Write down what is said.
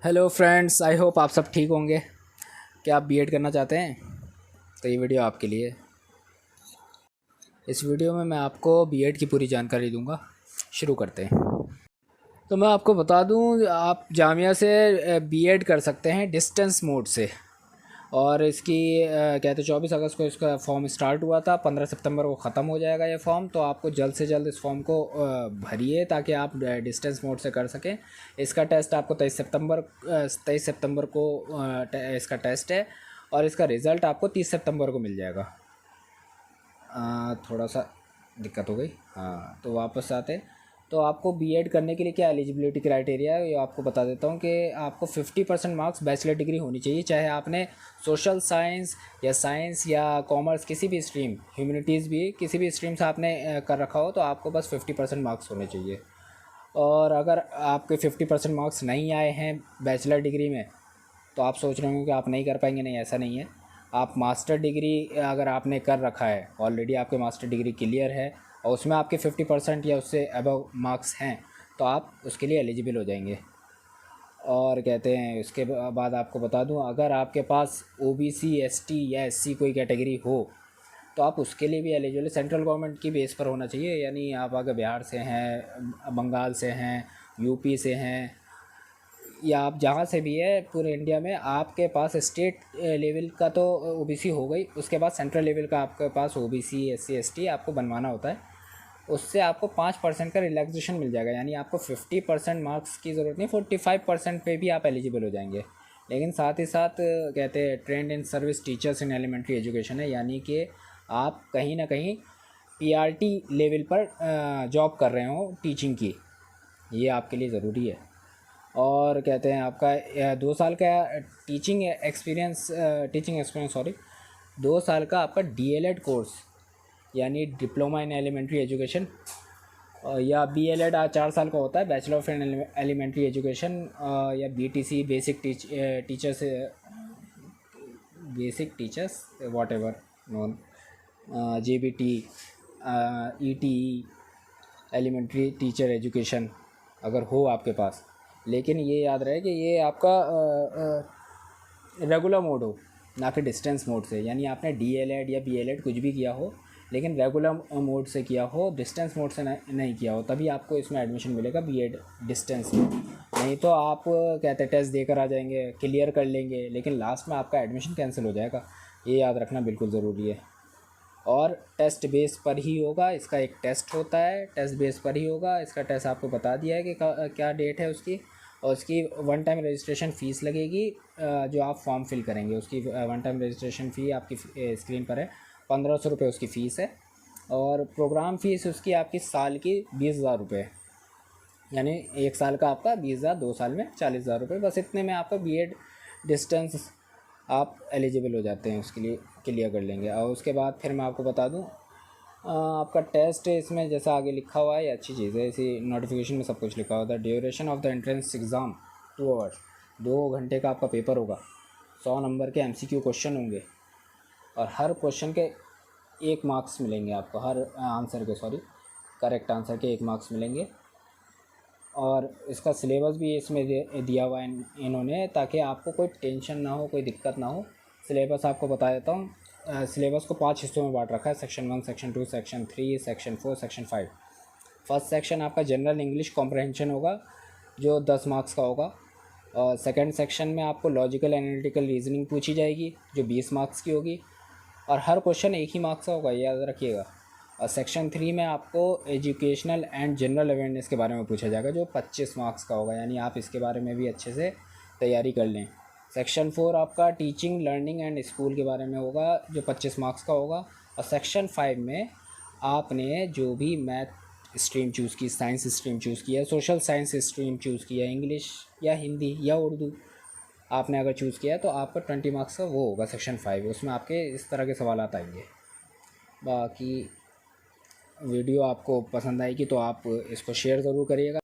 Hello friends, I hope आप सब ठीक होंगे। क्या आप बीएड करना चाहते हैं? तो ये वीडियो आपके लिए। इस वीडियो में मैं आपको बीएड की पूरी जानकारी दूंगा। शुरू करते हैं। तो मैं आपको बता दूं, आप जामिया से बीएड कर सकते हैं डिस्टेंस मोड से। और इसकी कहते 24 अगस्त को इसका फॉर्म स्टार्ट हुआ था, 15 सितंबर को ख़त्म हो जाएगा ये फॉर्म। तो आपको जल्द से जल्द इस फॉर्म को भरिए ताकि आप डिस्टेंस मोड से कर सकें। इसका टेस्ट आपको 23 सितंबर को इसका टेस्ट है। और इसका रिज़ल्ट आपको 30 सितंबर को मिल जाएगा। थोड़ा सा दिक्कत हो गई। हाँ, तो वापस आते हैं। तो आपको बीएड करने के लिए क्या एलिजिबिलिटी क्राइटेरिया है, ये आपको बता देता हूँ कि आपको 50% मार्क्स बैचलर डिग्री होनी चाहिए, चाहे आपने सोशल साइंस या कॉमर्स किसी भी स्ट्रीम, ह्यूमैनिटीज़ भी किसी भी स्ट्रीम से आपने कर रखा हो, तो आपको बस 50% मार्क्स होने चाहिए। और अगर आपके 50% मार्क्स नहीं आए हैं बैचलर डिग्री में, तो आप सोच रहे होंगे कि आप नहीं कर पाएंगे। नहीं, ऐसा नहीं है। आप मास्टर डिग्री अगर आपने कर रखा है, ऑलरेडी आपके मास्टर डिग्री क्लियर है और उसमें आपके 50% या उससे अबव मार्क्स हैं, तो आप उसके लिए एलिजिबल हो जाएंगे। और कहते हैं उसके बाद आपको बता दूं, अगर आपके पास ओबीसी, एसटी या एससी कोई कैटेगरी हो, तो आप उसके लिए भी एलिजिबल। सेंट्रल गवर्नमेंट की बेस पर होना चाहिए, यानी आप अगर बिहार से हैं, बंगाल से हैं, यूपी से हैं, या आप जहाँ से भी है पूरे इंडिया में, आपके पास स्टेट लेवल का तो ओबीसी हो गई, उसके बाद सेंट्रल लेवल का आपके पास ओबीसी, एससी, एसटी आपको बनवाना होता है। उससे आपको 5% का रिलैक्सेशन मिल जाएगा, यानी आपको 50% मार्क्स की ज़रूरत नहीं, 45% पे भी आप एलिजिबल हो जाएंगे। लेकिन साथ ही साथ कहते हैं trained in service teachers in elementary education है, यानी कि आप कहीं ना कहीं पीआरटी लेवल पर जॉब कर रहे हो टीचिंग की, ये आपके लिए ज़रूरी है। और कहते हैं आपका 2 साल का टीचिंग एक्सपीरियंस, सॉरी, 2 साल का आपका डीएलएड कोर्स, यानी डिप्लोमा इन एलिमेंट्री एजुकेशन, या बीएलएड 4 साल का होता है, bachelor of in elementary education, या BTC, basic teachers whatever known, JBT, ETE, elementary teacher education अगर हो आपके पास। लेकिन ये याद रहे कि ये आपका रेगुलर मोड हो, ना कि डिस्टेंस मोड से। यानी आपने डीएलएड या बीएलएड कुछ भी किया हो, लेकिन रेगुलर मोड से किया हो, डिस्टेंस मोड से नहीं किया हो, तभी आपको इसमें एडमिशन मिलेगा बीएड डिस्टेंस में। नहीं तो आप कहते टेस्ट देकर आ जाएंगे, क्लियर कर लेंगे, लेकिन लास्ट में आपका एडमिशन कैंसिल हो जाएगा। ये याद रखना बिल्कुल ज़रूरी है। और टेस्ट बेस पर ही होगा, इसका एक टेस्ट होता है, टेस्ट बेस पर ही होगा। इसका टेस्ट आपको बता दिया है कि क्या डेट है उसकी। और उसकी वन टाइम रजिस्ट्रेशन फ़ीस लगेगी, जो आप फॉर्म फिल करेंगे उसकी वन टाइम रजिस्ट्रेशन फ़ी आपकी स्क्रीन पर है, 1500 रुपये उसकी फ़ीस है। और प्रोग्राम फ़ीस उसकी आपकी साल की 20,000 रुपये, यानी 1 साल का आपका 20,000, 2 साल में 40,000 रुपये। बस इतने में आपका बीएड डिस्टेंस आप एलिजिबल हो जाते हैं, उसके लिए क्लियर कर लेंगे। और उसके बाद फिर मैं आपको बता दूं, आपका टेस्ट इसमें जैसा आगे लिखा हुआ है, ये अच्छी चीज़ है, इसी नोटिफिकेशन में सब कुछ लिखा होता है। Duration of the entrance exam 2 hours, 2 घंटे का आपका पेपर होगा। 100 नंबर के एमसीक्यू क्वेश्चन होंगे, और हर क्वेश्चन के 1 मार्क्स मिलेंगे आपको, हर आंसर के, सॉरी, करेक्ट आंसर के 1 मार्क्स मिलेंगे। और इसका सिलेबस भी इसमें दिया हुआ है इन्होंने, ताकि आपको कोई टेंशन ना हो, कोई दिक्कत ना हो। सिलेबस आपको बता देता हूँ। सिलेबस को 5 हिस्सों में बांट रखा है, section 1, section 2, section 3, section 4, section 5। First section आपका जनरल इंग्लिश कॉम्प्रहेंशन होगा, जो 10 मार्क्स का होगा। और सेकंड सेक्शन में आपको लॉजिकल एनालिटिकल रीजनिंग पूछी जाएगी, जो 20 मार्क्स की होगी, और हर क्वेश्चन 1 ही मार्क्स का होगा, ये याद रखिएगा। और सेक्शन 3 में आपको एजुकेशनल एंड जनरल अवेयरनेस के बारे में पूछा जाएगा, जो 25 मार्क्स का होगा, यानी आप इसके बारे में भी अच्छे से तैयारी कर लें। सेक्शन 4 आपका टीचिंग, लर्निंग एंड स्कूल के बारे में होगा, जो 25 मार्क्स का होगा। और सेक्शन 5 में आपने जो भी मैथ स्ट्रीम चूज़ की, साइंस स्ट्रीम चूज़ किया, सोशल साइंस स्ट्रीम चूज़ किया, इंग्लिश या हिंदी या उर्दू आपने अगर चूज़ किया है, तो आपका 20 मार्क्स का वो होगा सेक्शन 5। उसमें आपके इस तरह के सवाल आएंगे। बाकी वीडियो आपको पसंद आएगी तो आप इसको शेयर ज़रूर करिएगा।